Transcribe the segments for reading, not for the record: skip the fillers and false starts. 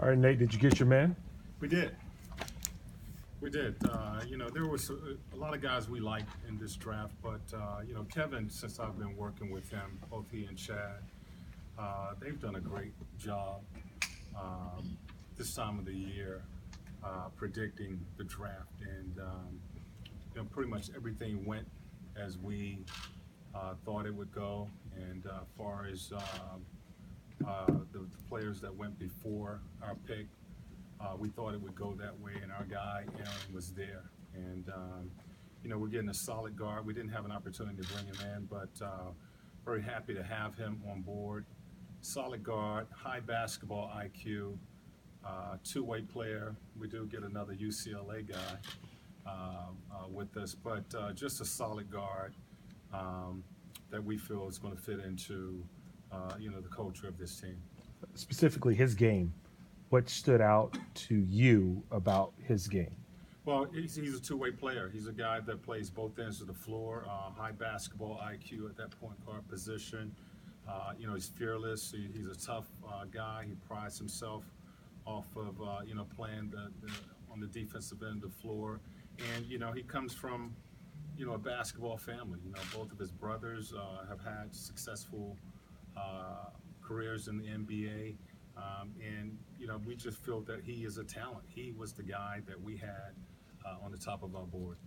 All right, Nate, did you get your man? We did. We did. There was a lot of guys we liked in this draft, but Kevin, since I've been working with him, both he and Chad, they've done a great job this time of the year predicting the draft, and pretty much everything went as we thought it would go. And as far as the players that went before our pick, we thought it would go that way, and our guy Aaron was there. And we're getting a solid guard. We didn't have an opportunity to bring him in, but very happy to have him on board. Solid guard, high basketball IQ, two-way player. We do get another UCLA guy with us, but just a solid guard that we feel is going to fit into the culture of this team. Specifically, his game. What stood out to you about his game? Well, he's a two-way player. He's a guy that plays both ends of the floor, high basketball IQ at that point guard position. He's fearless. He's a tough guy. He prides himself off of playing on the defensive end of the floor, and he comes from a basketball family. Both of his brothers have had successful careers in the NBA. And we just feel that he is a talent. He was the guy that we had on the top of our board.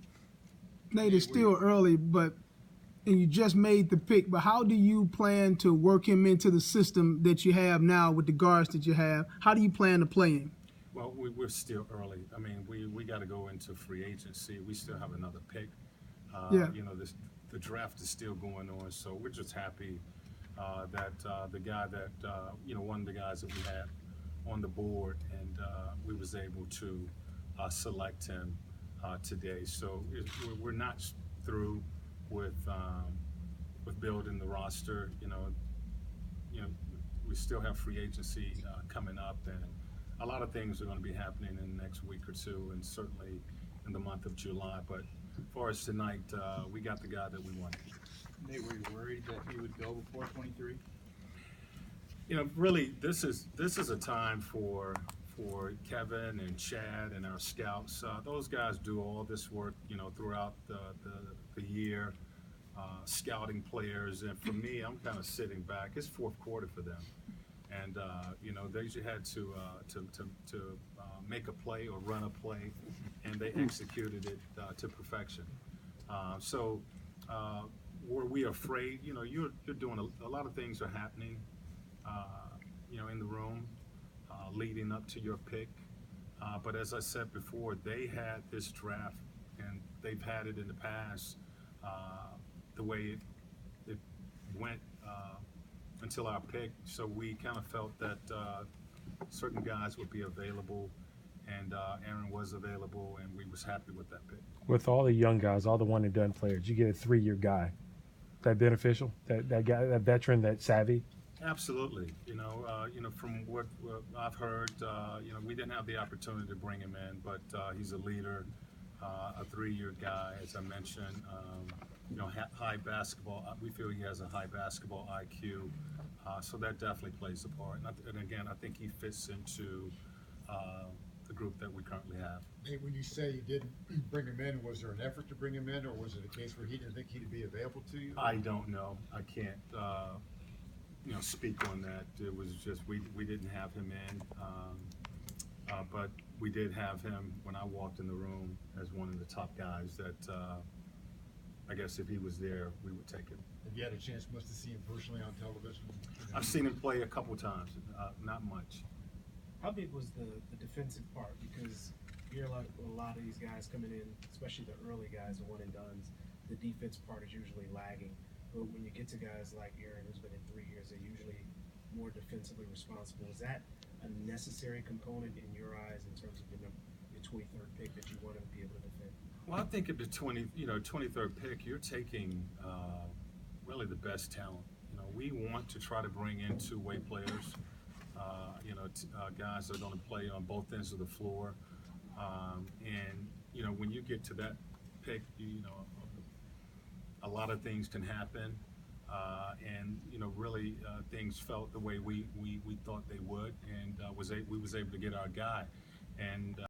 Nate, it's still early, and you just made the pick, but how do you plan to work him into the system that you have now with the guards that you have? How do you plan to play him? Well, we're still early. I mean, we got to go into free agency. We still have another pick. The draft is still going on, so we're just happy that the guy that one of the guys that we had on the board, and we was able to select him today. So we're not through with building the roster. We still have free agency coming up, and a lot of things are going to be happening in the next week or two, and certainly in the month of July. But as far as tonight, we got the guy that we wanted. Nate, were you worried that he would go before 23? Really, this is a time for Kevin and Chad and our scouts. Those guys do all this work, throughout the year, scouting players. And for me, I'm kind of sitting back. It's fourth quarter for them, and they just had to make a play or run a play, and they executed it to perfection. Were we afraid? You're doing a lot of things are happening, in the room, leading up to your pick. But as I said before, they had this draft, and they've had it in the past, the way it went until our pick. So we kind of felt that certain guys would be available, and Aaron was available, and we was happy with that pick. With all the young guys, all the one and done players, you get a 3-year guy. That beneficial? That guy, that veteran, that savvy? Absolutely. From what I've heard, we didn't have the opportunity to bring him in, but he's a leader, a 3-year guy, as I mentioned. High basketball. We feel he has a high basketball IQ, so that definitely plays a part. And again, I think he fits into the group that we currently have. Nate, when you say you didn't bring him in, was there an effort to bring him in, or was it a case where he didn't think he'd be available to you? I don't know. I can't, speak on that. It was just we didn't have him in, but we did have him when I walked in the room as one of the top guys that I guess if he was there, we would take him. Have you had a chance to see him personally on television? I've seen him play a couple times, not much. How big was the defensive part? Because you hear a lot of these guys coming in, especially the early guys, the one and dones, the defense part is usually lagging. But when you get to guys like Aaron, who's been in 3 years, they're usually more defensively responsible. Is that a necessary component in your eyes in terms of your 23rd pick that you want to be able to defend? Well, I think at the 23rd pick, you're taking really the best talent. We want to try to bring in two-way players. Guys that are going to play on both ends of the floor. And when you get to that pick, a lot of things can happen. And really things felt the way we thought they would. And with we was able to get our guy, and